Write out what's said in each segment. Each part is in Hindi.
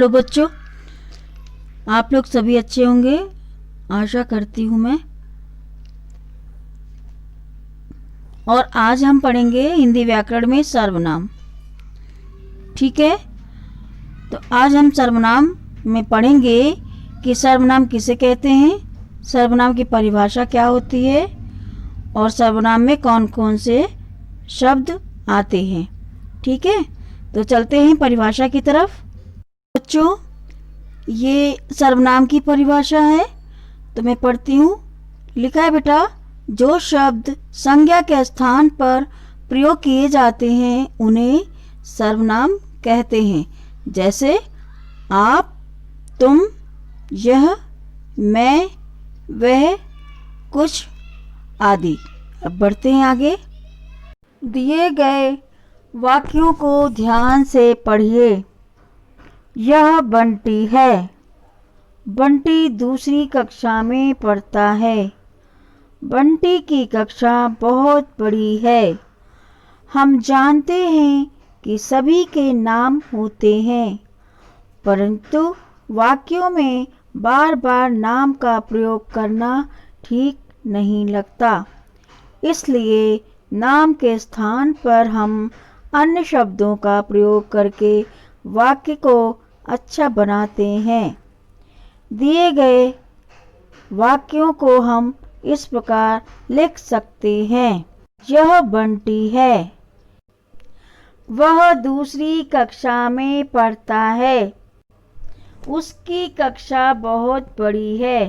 हेलो बच्चों, आप लोग सभी अच्छे होंगे, आशा करती हूँ मैं। और आज हम पढ़ेंगे हिंदी व्याकरण में सर्वनाम। ठीक है, तो आज हम सर्वनाम में पढ़ेंगे कि सर्वनाम किसे कहते हैं, सर्वनाम की परिभाषा क्या होती है और सर्वनाम में कौन कौन से शब्द आते हैं। ठीक है, तो चलते हैं परिभाषा की तरफ। बच्चों, ये सर्वनाम की परिभाषा है, तो मैं पढ़ती हूँ। लिखा है बेटा, जो शब्द संज्ञा के स्थान पर प्रयोग किए जाते हैं उन्हें सर्वनाम कहते हैं। जैसे आप, तुम, यह, मैं, वह, कुछ आदि। अब बढ़ते हैं आगे। दिए गए वाक्यों को ध्यान से पढ़िए। यह बंटी है। बंटी दूसरी कक्षा में पढ़ता है। बंटी की कक्षा बहुत बड़ी है। हम जानते हैं कि सभी के नाम होते हैं, परंतु वाक्यों में बार बार नाम का प्रयोग करना ठीक नहीं लगता। इसलिए नाम के स्थान पर हम अन्य शब्दों का प्रयोग करके वाक्य को अच्छा बनाते हैं। दिए गए वाक्यों को हम इस प्रकार लिख सकते हैं। यह बंटी है। वह दूसरी कक्षा में पढ़ता है। उसकी कक्षा बहुत बड़ी है।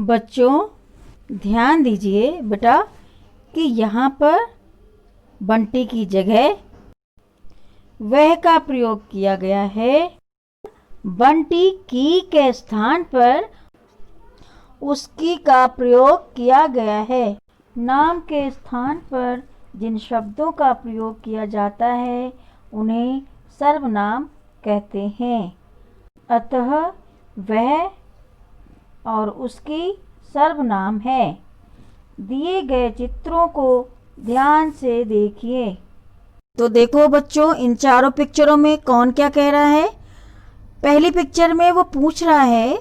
बच्चों, ध्यान दीजिए बेटा कि यहाँ पर बंटी की जगह वह का प्रयोग किया गया है। बंटी की के स्थान पर उसकी का प्रयोग किया गया है। नाम के स्थान पर जिन शब्दों का प्रयोग किया जाता है उन्हें सर्वनाम कहते हैं। अतः वह और उसकी सर्वनाम है। दिए गए चित्रों को ध्यान से देखिए। तो देखो बच्चों, इन चारों पिक्चरों में कौन क्या कह रहा है। पहली पिक्चर में वो पूछ रहा है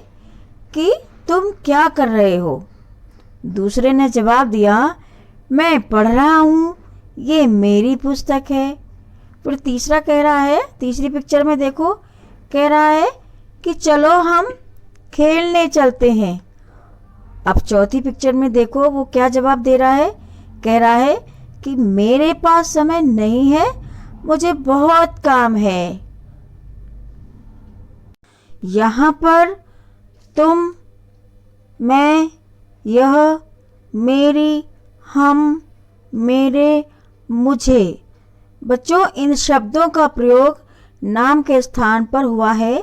कि तुम क्या कर रहे हो। दूसरे ने जवाब दिया, मैं पढ़ रहा हूँ, ये मेरी पुस्तक है। फिर तीसरा कह रहा है, तीसरी पिक्चर में देखो, कह रहा है कि चलो हम खेलने चलते हैं। अब चौथी पिक्चर में देखो वो क्या जवाब दे रहा है। कह रहा है कि मेरे पास समय नहीं है, मुझे बहुत काम है। यहाँ पर तुम, मैं, यह, मेरी, हम, मेरे, मुझे। बच्चों, इन शब्दों का प्रयोग नाम के स्थान पर हुआ है,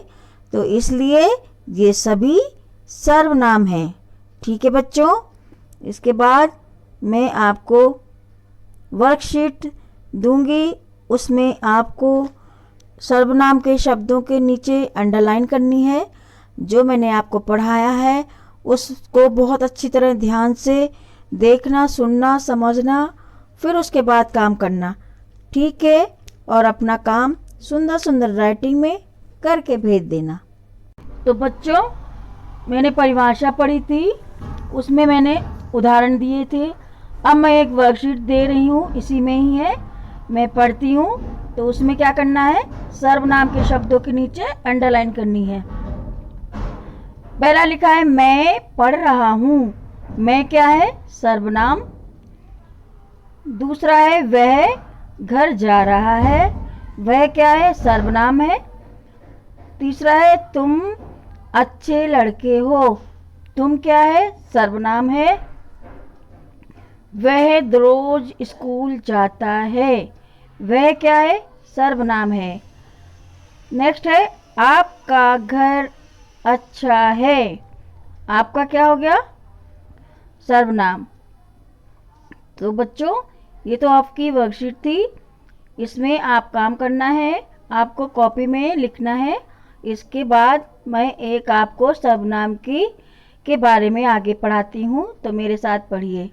तो इसलिए ये सभी सर्वनाम हैं। ठीक है बच्चों, इसके बाद मैं आपको वर्कशीट दूंगी, उसमें आपको सर्वनाम के शब्दों के नीचे अंडरलाइन करनी है। जो मैंने आपको पढ़ाया है उसको बहुत अच्छी तरह ध्यान से देखना, सुनना, समझना, फिर उसके बाद काम करना। ठीक है, और अपना काम सुंदर सुंदर राइटिंग में करके भेज देना। तो बच्चों, मैंने परिभाषा पढ़ी थी, उसमें मैंने उदाहरण दिए थे। अब मैं एक वर्कशीट दे रही हूँ, इसी में ही है, मैं पढ़ती हूँ। तो उसमें क्या करना है, सर्वनाम के शब्दों के नीचे अंडरलाइन करनी है। पहला लिखा है मैं पढ़ रहा हूँ। मैं क्या है, सर्वनाम। दूसरा है वह घर जा रहा है। वह क्या है, सर्वनाम है। तीसरा है तुम अच्छे लड़के हो। तुम क्या है, सर्वनाम है। वह रोज स्कूल जाता है। वह क्या है, सर्वनाम है। नेक्स्ट है आपका घर अच्छा है। आपका क्या हो गया, सर्वनाम। तो बच्चों, ये तो आपकी वर्कशीट थी, इसमें आप काम करना है, आपको कॉपी में लिखना है। इसके बाद मैं एक आपको सर्वनाम के बारे में आगे पढ़ाती हूँ, तो मेरे साथ पढ़िए।